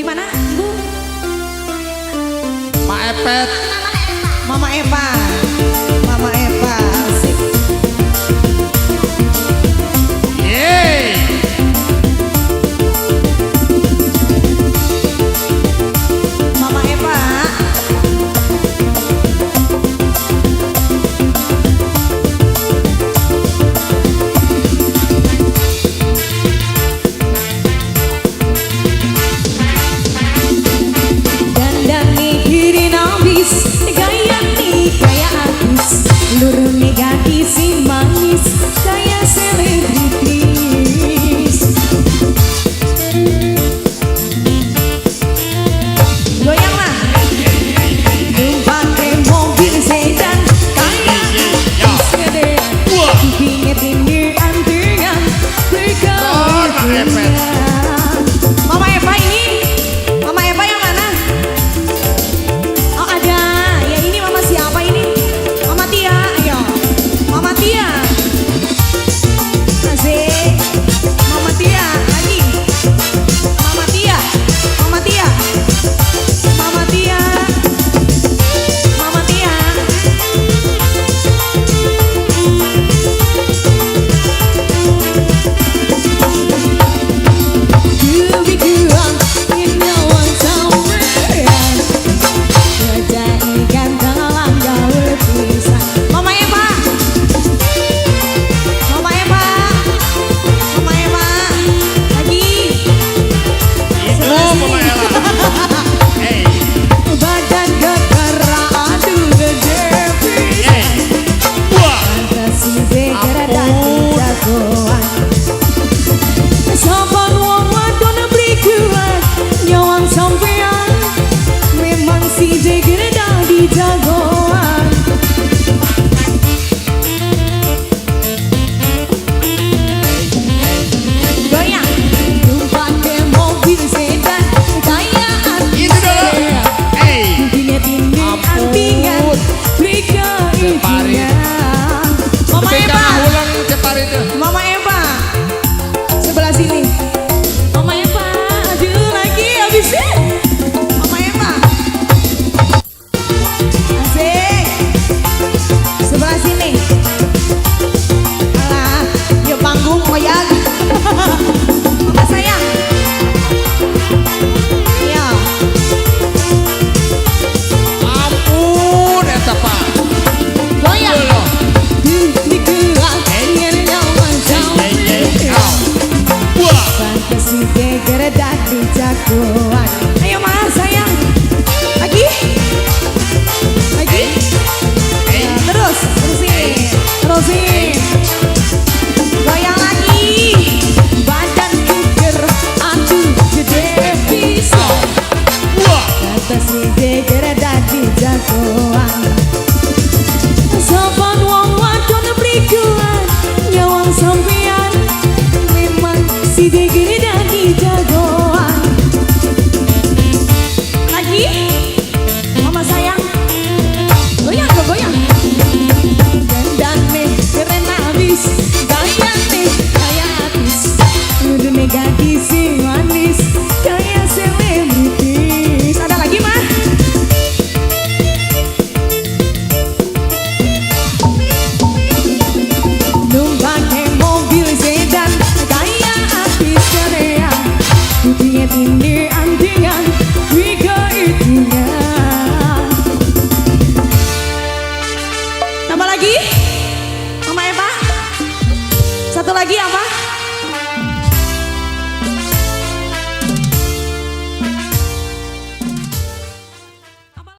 Di mana, Bu? Pak Epet. Mama Eva. Mama Eva. Asik. Yeay. Mama Eva. Luru negatif si manis kayak selebritis. Goyang lah. Pakai mobil sedan kayak sedan. Pinggir pinggir antingan bergaya. Mama Eva ini, Mama Eva yang mana? Oh ada, ya ini Mama siapa ini? Mama Tia, ayo. Mama Tia. Asik. Mama Tia, lagi. Mama Tia. Mama Tia. Mama Tia. Mama Tia. Lebih kurang ini wansawean. Kejadian dalam gaul pisah. Mama Eva. Mama Eva. Mama Eva. Lagi. Itu Mama Ella. Hey. Badan gegera aduh gede pisah. Wah. Fantasi segera dan jagoan. Saban wong wadon berikuan nyawang sampean. Memang si segera di jagoan. Goyang. Numpak ke mobil sedan kayak Itu dong. Hey. Tindik antingan berikan izingan. Mama Tapi Eva. kan ulang cepat itu. Mama Eva. Sebelah sini. Mama Eva. Aduh lagi habisin. Mama Eva. Asik. Sebelah sini. Alah, ya panggung koyak. Mama sayang. Iya. Ampun, eta Pak. Goyang. Loh. Dikuat ingin nyaman Au. Wah. fantasi segera di jagoan. Ayo mas sayang. Lagi. Lagi. Ya, terus. Terusin. Goyang lagi. Badan keker. Aduh gede pisau. Wah. Fantasi segera di jagoan. Saban wong wadon berikuan nyawang sampean. Memang si degere dadi jagoan. Lagi Mama sayang. Goyang go goyang. Dandan nih keren habis. Gaya nih kayak habis. Udah negatif si manis kayak selebritis. Ada lagi mah? Numpak mobil sedan kayak artis Korea. Putihnya tindik antingan Wika itunya. Tambah lagi Mama Eva. Satu lagi apa?